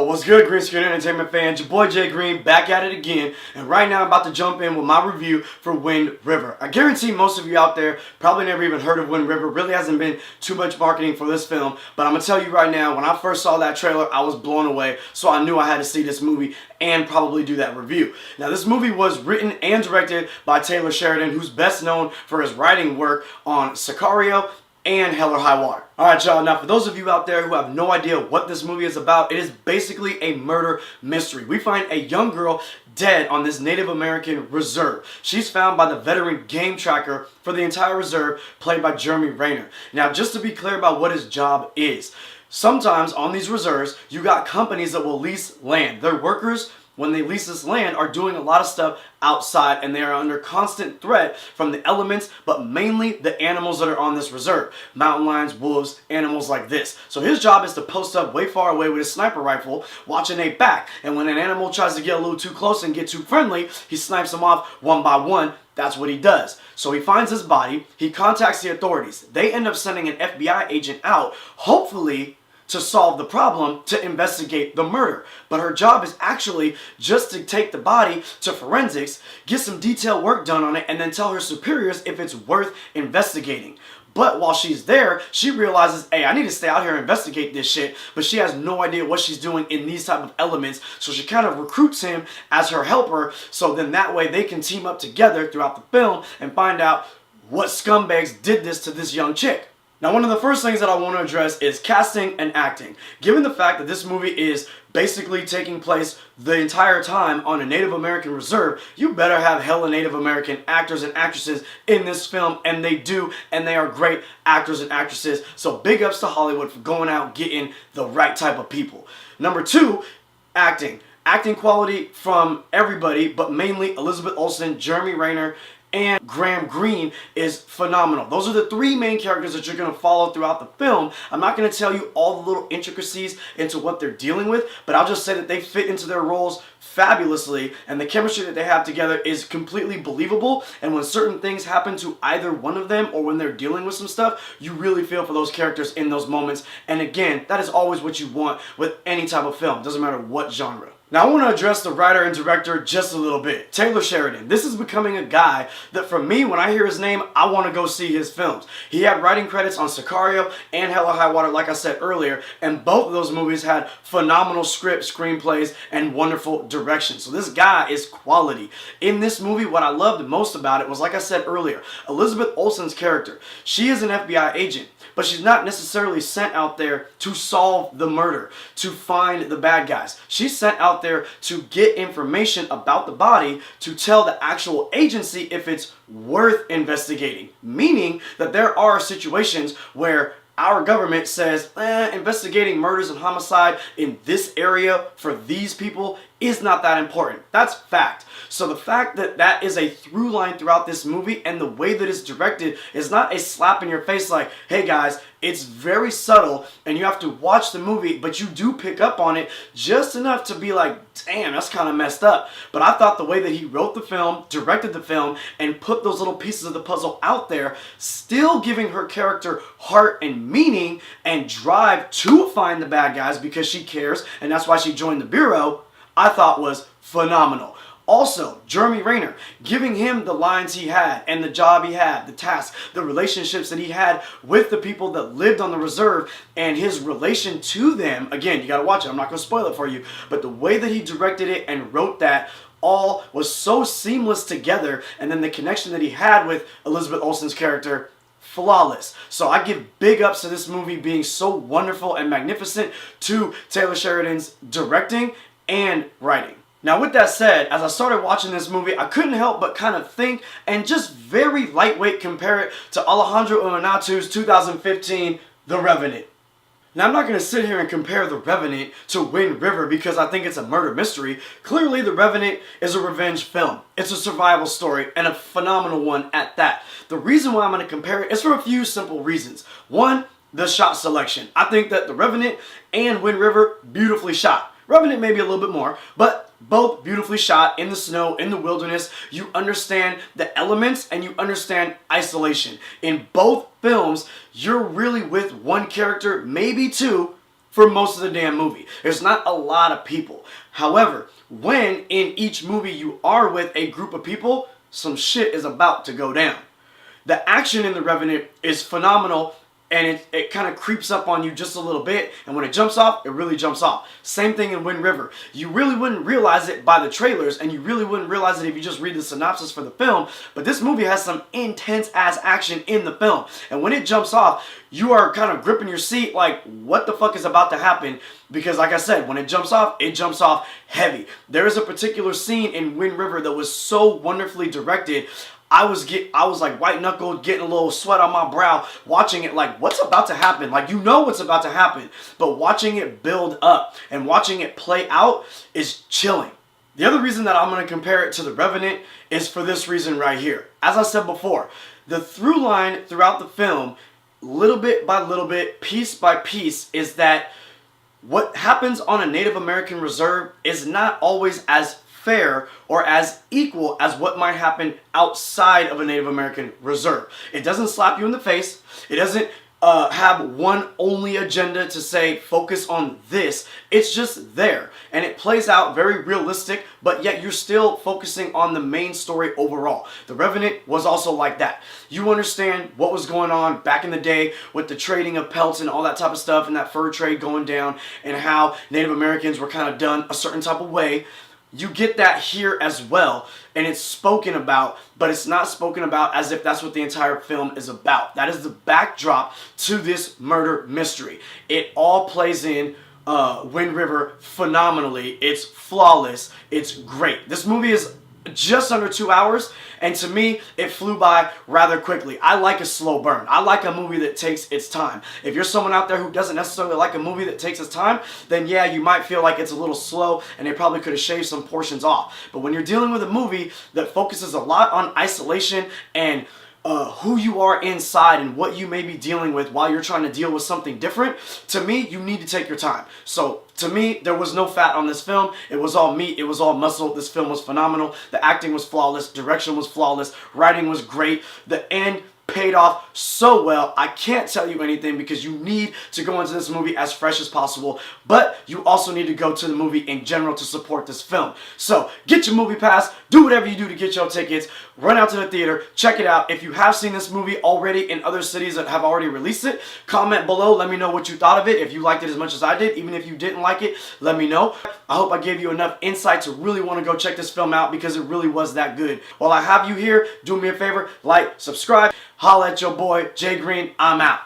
What's good, Green Screen Entertainment fans? Your boy Jay Green back at it again, and right now I'm about to jump in with my review for Wind River. I guarantee most of you out there probably never even heard of Wind River. Really hasn't been too much marketing for this film, but I'm gonna tell you right now, when I first saw that trailer, I was blown away, so I knew I had to see this movie and probably do that review. Now, this movie was written and directed by Taylor Sheridan, who's best known for his writing work on Sicario and Hell or High Water. Alright y'all, now for those of you out there who have no idea what this movie is about, it is basically a murder mystery. We find a young girl dead on this Native American reserve. She's found by the veteran game tracker for the entire reserve, played by Jeremy Renner. Now, just to be clear about what his job is, sometimes on these reserves, you got companies that will lease land. Their workers, when they lease this land, are doing a lot of stuff outside, and they are under constant threat from the elements, but mainly the animals that are on this reserve. Mountain lions, wolves, animals like this. So his job is to post up way far away with his sniper rifle, watching a back, and when an animal tries to get a little too close and get too friendly, he snipes them off one by one. That's what he does. So he finds his body, he contacts the authorities. They end up sending an FBI agent out, hopefully to solve the problem, to investigate the murder. But her job is actually just to take the body to forensics, get some detailed work done on it, and then tell her superiors if it's worth investigating. But while she's there, she realizes, hey, I need to stay out here and investigate this shit, but she has no idea what she's doing in these type of elements, so she kind of recruits him as her helper, so then that way they can team up together throughout the film and find out what scumbags did this to this young chick. Now, one of the first things that I want to address is casting and acting. Given the fact that this movie is basically taking place the entire time on a Native American reserve, you better have hella Native American actors and actresses in this film, and they do, and they are great actors and actresses. So big ups to Hollywood for going out getting the right type of people. Number two, acting. Acting quality from everybody, but mainly Elizabeth Olsen, Jeremy Renner, and Graham Greene is phenomenal. Those are the three main characters that you're going to follow throughout the film. I'm not going to tell you all the little intricacies into what they're dealing with, but I'll just say that they fit into their roles fabulously, and the chemistry that they have together is completely believable. And when certain things happen to either one of them, or when they're dealing with some stuff, you really feel for those characters in those moments. And again, that is always what you want with any type of film. Doesn't matter what genre. Now, I want to address the writer and director just a little bit. Taylor Sheridan. This is becoming a guy that, for me, when I hear his name, I want to go see his films. He had writing credits on Sicario and Hell or High Water, like I said earlier, and both of those movies had phenomenal scripts, screenplays, and wonderful direction. So this guy is quality. In this movie, what I loved most about it was, like I said earlier, Elizabeth Olsen's character. She is an FBI agent, but she's not necessarily sent out there to solve the murder, to find the bad guys. She's sent out there to get information about the body, to tell the actual agency if it's worth investigating. Meaning that there are situations where our government says, investigating murders and homicide in this area for these people is not that important. That's fact. So the fact that that is a through line throughout this movie, and the way that it's directed is not a slap in your face like, hey guys, it's very subtle and you have to watch the movie, but you do pick up on it just enough to be like, damn, that's kind of messed up. But I thought the way that he wrote the film, directed the film, and put those little pieces of the puzzle out there, still giving her character heart and meaning and drive to find the bad guys because she cares, and that's why she joined the Bureau, I thought was phenomenal. Also, Jeremy Renner, giving him the lines he had and the job he had, the tasks, the relationships that he had with the people that lived on the reserve, and his relation to them. Again, you gotta watch it, I'm not gonna spoil it for you, but the way that he directed it and wrote that all was so seamless together, and then the connection that he had with Elizabeth Olsen's character, flawless. So I give big ups to this movie being so wonderful and magnificent, to Taylor Sheridan's directing and writing. Now, with that said, as I started watching this movie, I couldn't help but kind of think and just very lightweight compare it to Alejandro Inarritu's 2015 The Revenant. Now, I'm not going to sit here and compare The Revenant to Wind River because I think it's a murder mystery. Clearly, The Revenant is a revenge film. It's a survival story, and a phenomenal one at that. The reason why I'm going to compare it is for a few simple reasons. One, the shot selection. I think that The Revenant and Wind River, beautifully shot. Revenant maybe a little bit more, but both beautifully shot in the snow, in the wilderness. You understand the elements and you understand isolation. In both films, you're really with one character, maybe two, for most of the damn movie. There's not a lot of people. However, when in each movie you are with a group of people, some shit is about to go down. The action in The Revenant is phenomenal, and it kind of creeps up on you just a little bit, and when it jumps off, it really jumps off. Same thing in Wind River. You really wouldn't realize it by the trailers, and you really wouldn't realize it if you just read the synopsis for the film, but this movie has some intense-ass action in the film, and when it jumps off, you are kind of gripping your seat like, what the fuck is about to happen? Because like I said, when it jumps off heavy. There is a particular scene in Wind River that was so wonderfully directed. I was like white knuckled, getting a little sweat on my brow, watching it like, what's about to happen? Like, you know what's about to happen, but watching it build up and watching it play out is chilling. The other reason that I'm going to compare it to The Revenant is for this reason right here. As I said before, the through line throughout the film, little bit by little bit, piece by piece, is that what happens on a Native American reserve is not always as fair or as equal as what might happen outside of a Native American reserve. It doesn't slap you in the face. It doesn't have one only agenda to say focus on this. It's just there, and it plays out very realistic, but yet you're still focusing on the main story overall. The Revenant was also like that. You understand what was going on back in the day with the trading of pelts and all that type of stuff, and that fur trade going down, and how Native Americans were kind of done a certain type of way. You get that here as well, and it's spoken about, but it's not spoken about as if that's what the entire film is about. That is the backdrop to this murder mystery. It all plays in Wind River phenomenally. It's flawless. It's great. This movie is just under 2 hours, and to me, it flew by rather quickly. I like a slow burn. I like a movie that takes its time. If you're someone out there who doesn't necessarily like a movie that takes its time, then yeah, you might feel like it's a little slow, and they probably could have shaved some portions off. But when you're dealing with a movie that focuses a lot on isolation and who you are inside and what you may be dealing with while you're trying to deal with something different, to me, you need to take your time. So to me, there was no fat on this film. It was all meat. It was all muscle. This film was phenomenal. The acting was flawless. Direction was flawless. Writing was great. The end paid off so well. I can't tell you anything because you need to go into this movie as fresh as possible, but you also need to go to the movie in general to support this film. So get your movie pass, do whatever you do to get your tickets, run out to the theater, check it out. If you have seen this movie already in other cities that have already released it, comment below, let me know what you thought of it. If you liked it as much as I did, even if you didn't like it, let me know. I hope I gave you enough insight to really want to go check this film out because it really was that good. While I have you here, do me a favor, like, subscribe, holla at your boy, Jay Green. I'm out.